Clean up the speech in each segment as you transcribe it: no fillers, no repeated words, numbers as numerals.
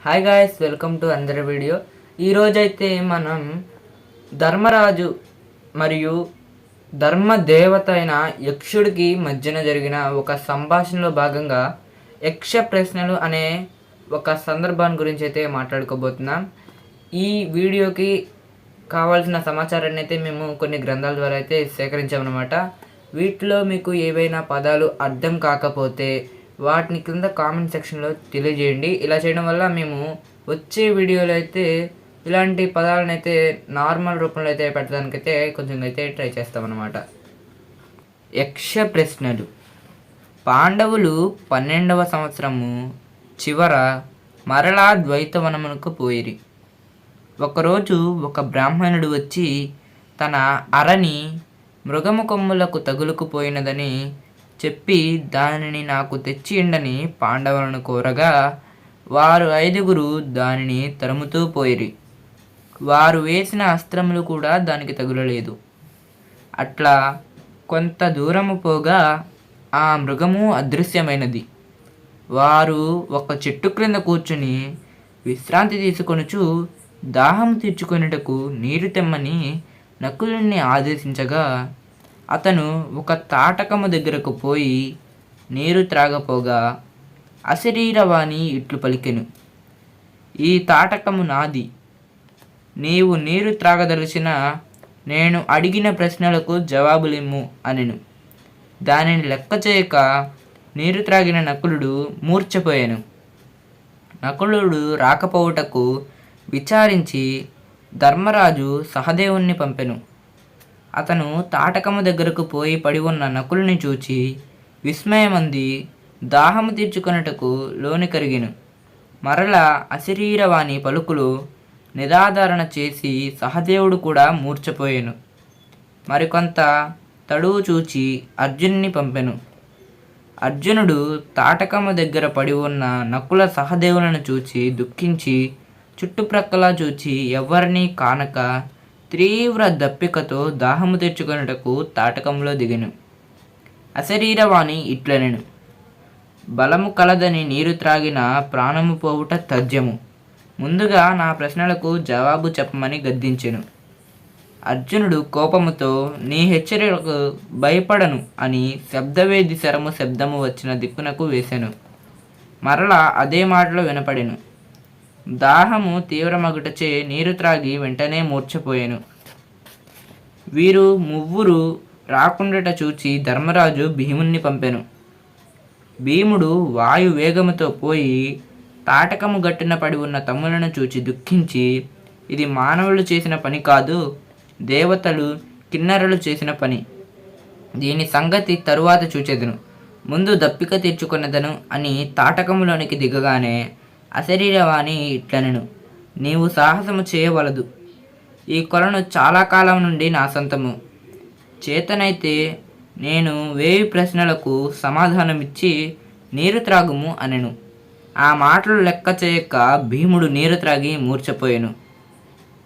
Hi guys, welcome to అందరి video. ఈరోజైతే మనం ధర్మరాజు మరియు ధర్మదేవత అయిన యక్షుడికి మధ్యన జరిగిన ఒక సంభాషణలో భాగంగా యక్ష ప్రశ్నలు అనే ఒక సందర్భాన్ని గురించి అయితే మాట్లాడుకోబోతున్నాం. ఈ వీడియోకి కావాల్సిన సమాచారాన్ని అయితే మేము కొన్ని గ్రంథాల ద్వారా అయితే సేకరించామన్నమాట. వీటిలో మీకు ఏవైనా పదాలు అర్థం కాకపోతే వాటిని కింద కామెంట్ సెక్షన్లో తెలియజేయండి. ఇలా చేయడం వల్ల మేము వచ్చే వీడియోలో అయితే ఇలాంటి పదాలను అయితే నార్మల్ రూపంలో అయితే పెట్టడానికైతే కొంచెం అయితే ట్రై చేస్తామన్నమాట. యక్ష ప్రశ్నలు. పాండవులు 12వ సంవత్సరము చివర మరలా ద్వైతవనమునకు పోయిరి. ఒకరోజు ఒక బ్రాహ్మణుడు వచ్చి తన అరని మృగము కొమ్ములకు తగులుకుపోయినదని చెప్పి దానిని నాకు తెచ్చి ఎండని పాండవులను కోరగా వారు 5గురు దానిని తరుముతూ పోయిరి. వారు వేసిన అస్త్రములు కూడా దానికి తగులలేదు. అట్లా కొంత దూరము పోగా ఆ మృగము అదృశ్యమైనది. వారు ఒక చెట్టు క్రింద కూర్చుని విశ్రాంతి తీసుకొనుచు దాహం తీర్చుకొనుటకు నీరు తెమ్మని నకులుని ఆదేశించగా అతను ఒక తాటకము దగ్గరకు పోయి నీరు త్రాగపోగా అశరీరవాణి ఇట్లు పలికెను, ఈ తాటకము నాది. నీవు నీరు త్రాగదలిచిన నేను అడిగిన ప్రశ్నలకు జవాబులిమ్ము అనెను. దానిని లెక్క చేయక నీరు త్రాగిన నకులుడు మూర్ఛపోయాను. నకులుడు రాకపోవుటకు విచారించి ధర్మరాజు సహదేవుణ్ణి పంపెను. అతను తాటకము దగ్గరకు పోయి పడి ఉన్న నకులుని చూచి విస్మయమంది దాహము తీర్చుకొనుటకు లోని కరిగెను. మరల అశరీరవాణి పలుకులు నిరాధారణ చేసి సహదేవుడు కూడా మూర్ఛపోయాను. మరికొంత తడువు చూచి అర్జునుని పంపెను. అర్జునుడు తాటకము దగ్గర పడి ఉన్న నకుల సహదేవులను చూచి దుఃఖించి చుట్టుప్రక్కల చూచి ఎవరినీ కానక తీవ్ర దప్పికతో దాహము తెచ్చుకొనుటకు తాటకంలో దిగెను. అశరీరవాణి ఇట్లనెను, బలము కలదని నీరు త్రాగిన ప్రాణము పోవుట తథ్యము. ముందుగా నా ప్రశ్నలకు జవాబు చెప్పమని గద్దించెను. అర్జునుడు కోపముతో నీ హెచ్చరికలకు భయపడను అని శబ్దవేది శరము శబ్దము వచ్చిన దిక్కునకు వేసెను. మరలా అదే మాటలో వినపడెను. దాహము తీవ్రమగుటచే నీరు త్రాగి వెంటనే మూర్ఛపోయాను. వీరు మువ్వురు రాకుండట చూచి ధర్మరాజు భీముణ్ణి పంపెను. భీముడు వాయు వేగముతో పోయి తాటకము గట్టున పడి ఉన్న తమ్ములను చూచి దుఃఖించి, ఇది మానవులు చేసిన పని కాదు, దేవతలు కిన్నరులు చేసిన పని. దీని సంగతి తరువాత చూచెదను, ముందు దప్పిక తీర్చుకొనెదను అని తాటకములోనికి దిగగానే అశరీరవాణి ఇట్లనెను, నీవు సాహసము చేయవలదు. ఈ కొలను చాలా కాలం నుండి నా సొంతము. చేతనైతే నేను 1000 ప్రశ్నలకు సమాధానమిచ్చి నీరు త్రాగుము అనెను. ఆ మాటలు లెక్క చేయక భీముడు నీరు త్రాగి మూర్ఛపోయెను.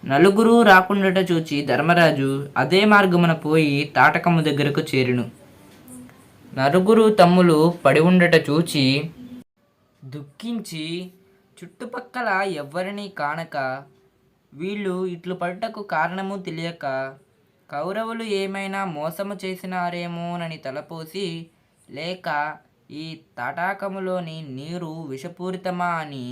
నలుగురు రాకుండట చూచి ధర్మరాజు అదే మార్గమున పోయి తాటకము దగ్గరకు చేరెను. నలుగురు తమ్ములు పడి ఉండట చూచి దుఃఖించి చుట్టుపక్కల ఎవ్వరినీ కానక వీళ్ళు ఇట్లు పడుటకు కారణము తెలియక కౌరవులు ఏమైనా మోసము చేసినారేమోనని తలపోసి, లేక ఈ తటాకములోని నీరు విషపూరితమా అని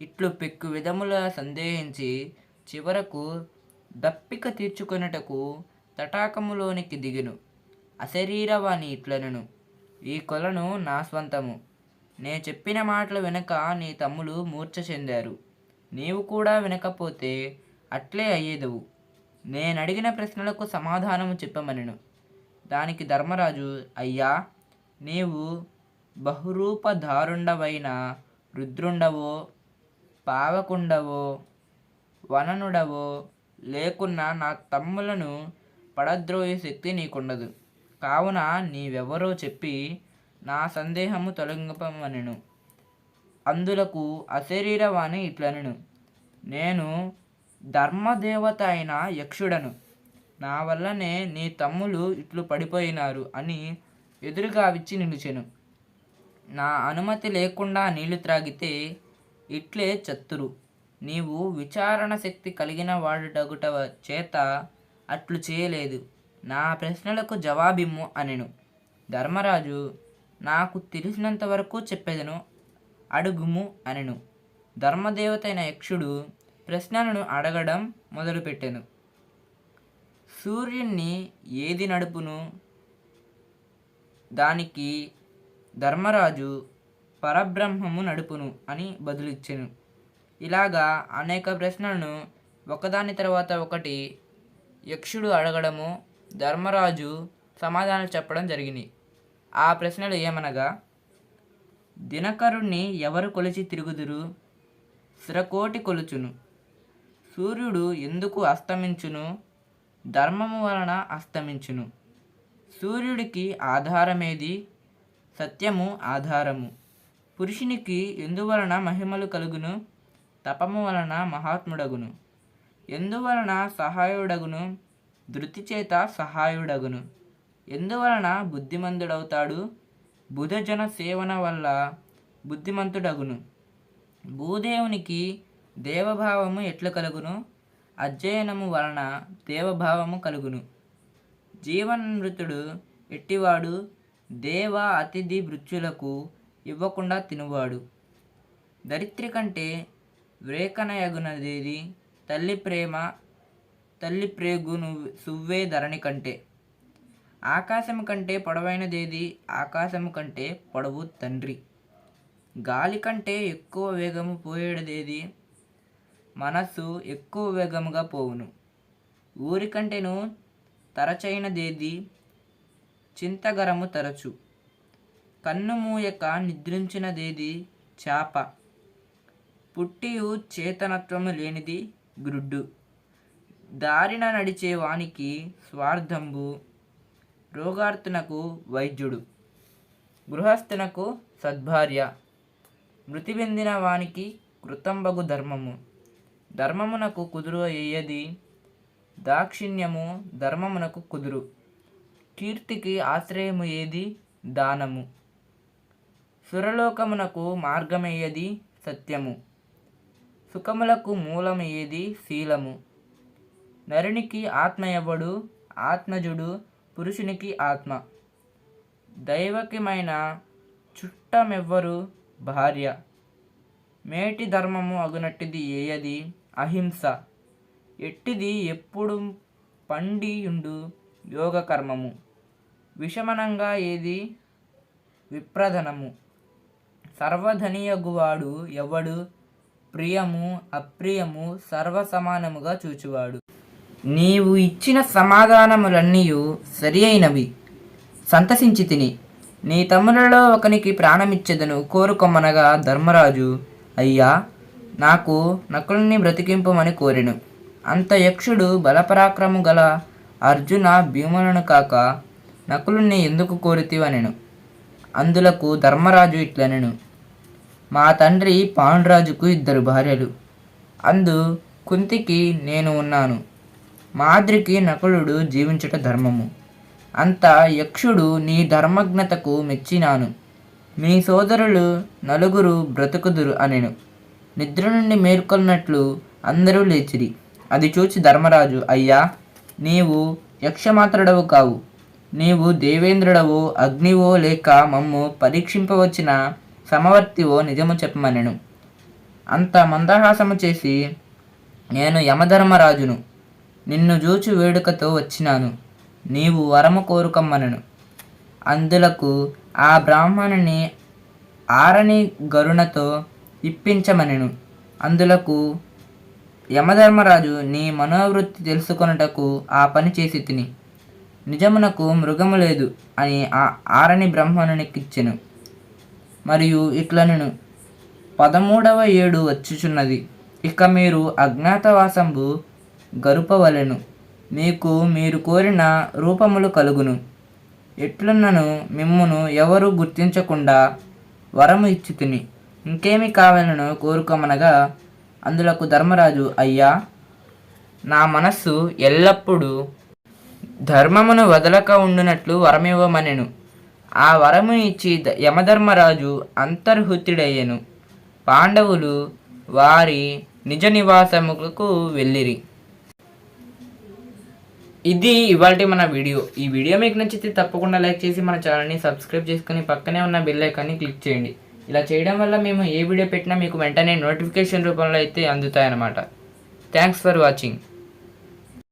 ఇట్లు పెక్కు విధముల సందేహించి చివరకు దప్పిక తీర్చుకొనుటకు తటాకములోనికి దిగెను. అశరీరవాణి ఇట్లనెను, ఈ కొలను నా స్వంతము. నే చెప్పిన మాటలు వినక నీ తమ్ములు మూర్ఛ చెందారు. నీవు కూడా వినకపోతే అట్లే అయ్యేదవు. నేనడిగిన ప్రశ్నలకు సమాధానము చెప్పమనెను. దానికి ధర్మరాజు, అయ్యా, నీవు బహురూపధారుండవైన రుద్రుండవో, పావకుండవో, వననుడవో లేకున్నా నా తమ్ములను పడద్రోయే శక్తి నీకుండదు. కావున నీవెవరో చెప్పి నా సందేహము తొలగింపమనెను. అందులకు అశరీరవాణి ఇట్లనెను, నేను ధర్మదేవత అయిన యక్షుడను. నా వల్లనే నీ తమ్ములు ఇట్లు పడిపోయినారు అని ఎదురుగా విచ్చి నిలిచెను. నా అనుమతి లేకుండా నీళ్లు త్రాగితే ఇట్లే చత్తురు. నీవు విచారణ శక్తి కలిగిన వాడగుట చేత అట్లు చేయలేదు. నా ప్రశ్నలకు జవాబిమ్ము అనెను. ధర్మరాజు, నాకు తెలిసినంత వరకు చెప్పెదను, అడుగుము అనెను. ధర్మదేవతైన యక్షుడు ప్రశ్నలను అడగడం మొదలుపెట్టెను. సూర్యుణ్ణి ఏది నడుపును? దానికి ధర్మరాజు, పరబ్రహ్మము నడుపును అని బదులిచ్చెను. ఇలాగా అనేక ప్రశ్నలను ఒకదాని తర్వాత ఒకటి యక్షుడు అడగడము, ధర్మరాజు సమాధానాలు చెప్పడం జరిగింది. ఆ ప్రశ్నలు ఏమనగా, దినకరుణ్ణి ఎవరు కొలిచి తిరుగుదురు? శిరకోటి కొలుచును. సూర్యుడు ఎందుకు అస్తమించును? ధర్మము వలన అస్తమించును. సూర్యుడికి ఆధారమేది? సత్యము ఆధారము. పురుషునికి ఎందువలన మహిమలు కలుగును? తపము వలన మహాత్ముడగును. ఎందువలన సహాయుడగును? ధృతి చేత సహాయుడగును. ఎందువలన బుద్ధిమంతుడవుతాడు? బుధజన సేవన వల్ల బుద్ధిమంతుడగును. భూదేవునికి దేవభావము ఎట్లు కలుగును? అధ్యయనము వలన దేవభావము కలుగును. జీవన్మృతుడు ఎట్టివాడు? దేవ అతిథి భృత్యులకు ఇవ్వకుండా తినువాడు. దరిద్రి కంటే వ్రేకనయగునదేది? తల్లి ప్రేమ తల్లి ప్రేగును సువ్వే ధరణి కంటే. ఆకాశము కంటే పొడవైనదేది? ఆకాశము కంటే పొడవు తండ్రి. గాలి కంటే ఎక్కువ వేగము పోయేడదేది? మనస్సు ఎక్కువ వేగముగా పోవును. ఊరికంటేను తరచైనదేది? చింతగరము తరచు. కన్ను మూయక నిద్రించినదేది? చాప. పుట్టియు చేతనత్వము లేనిది గ్రుడ్డు. దారిన నడిచే వానికి స్వార్థంబు. రోగార్తునకు వైద్యుడు. గృహస్థునకు సద్భార్య. మృతి చెందిన వానికి కృతంబగు ధర్మము. ధర్మమునకు కుదురు అయ్యేది దాక్షిణ్యము. ధర్మమునకు కుదురు. కీర్తికి ఆశ్రయము ఏది? దానము. సురలోకమునకు మార్గమయ్యేది సత్యము. సుఖములకు మూలమయ్యేది శీలము. నరునికి ఆత్మ ఎవడు? ఆత్మజుడు. పురుషునికి ఆత్మ. దైవకమైన చుట్టమెవ్వరు? భార్య. మేటి ధర్మము అగునట్టిది ఏయది? అహింస. ఎట్టిది ఎప్పుడు పండియుండు యోగకర్మము. విషమనంగా ఏది? విప్రధనము. సర్వధనియగువాడు ఎవడు? ప్రియము అప్రియము సర్వసమానముగా చూచువాడు. నీవు ఇచ్చిన సమాధానములన్నీయు సరి అయినవి, సంతసించి తిని. నీ తమ్ములలో ఒకనికి ప్రాణమిచ్చెదను కోరుకొమ్మనగా ధర్మరాజు, అయ్యా, నాకు నకులుని బ్రతికింపమని కోరెను. అంత యక్షుడు బలపరాక్రము గల అర్జున భీములను కాక నకులుని ఎందుకు కోరితివనెను. అందులకు ధర్మరాజు ఇట్లనెను, మా తండ్రి పాండురాజుకు 2 భార్యలు. అందు కుంతికి నేను ఉన్నాను. మాద్రికి నకులుడు జీవించుట ధర్మము. అంత యక్షుడు నీ ధర్మజ్ఞతకు మెచ్చినాను. మీ సోదరులు 4 బ్రతుకుదురు అనెను. నిద్ర నుండి మేల్కొన్నట్లు అందరూ లేచిరి. అది చూచి ధర్మరాజు, అయ్యా, నీవు యక్షమాత్రుడవు కావు. నీవు దేవేంద్రుడవో అగ్నివో లేక మమ్ము పరీక్షింపవచ్చిన సమవర్తివో నిజము చెప్పమనెను. అంత మందహాసము చేసి, నేను యమధర్మరాజును, నిన్ను జూచు వేడుకతో వచ్చినాను. నీవు వరము కోరుకమ్మనెను. అందులకు ఆ బ్రాహ్మణుని ఆరని గరుణతో ఇప్పించమనెను. అందులకు యమధర్మరాజు, నీ మనోవృత్తి తెలుసుకొనుటకు ఆ పని చేసి తిని, నిజమునకు మృగము లేదు అని ఆ ఆరని బ్రాహ్మణునికిచ్చెను. మరియు ఇట్లనెను, 13వ ఏడు వచ్చుచున్నది. ఇక మీరు అజ్ఞాతవాసంబు గరుపవలెను. మీకు మీరు కోరిన రూపములు కలుగును. ఎట్లున్నను మిమ్మును ఎవరు గుర్తించకుండా వరము ఇచ్చి తిని, ఇంకేమి కావాలను కోరుకోమనగా అందులకు ధర్మరాజు, అయ్యా, నా మనస్సు ఎల్లప్పుడూ ధర్మమును వదలక ఉండునట్లు వరమివ్వమనెను. ఆ వరము ఇచ్చి యమధర్మరాజు అంతర్హుతుడయ్యెను. పాండవులు వారి నిజ నివాసములకు వెళ్ళిరి. ఇది ఇవాల్టి మన వీడియో. ఈ వీడియో మీకు నచ్చితే తప్పకుండా లైక్ చేసి మన ఛానల్ని సబ్స్క్రైబ్ చేసుకుని పక్కనే ఉన్న బెల్ ఐకాన్ని క్లిక్ చేయండి. ఇలా చేయడం వల్ల మేము ఏ వీడియో పెట్టినా మీకు వెంటనే నోటిఫికేషన్ రూపంలో అయితే అందుతాయన్నమాట. Thanks for watching.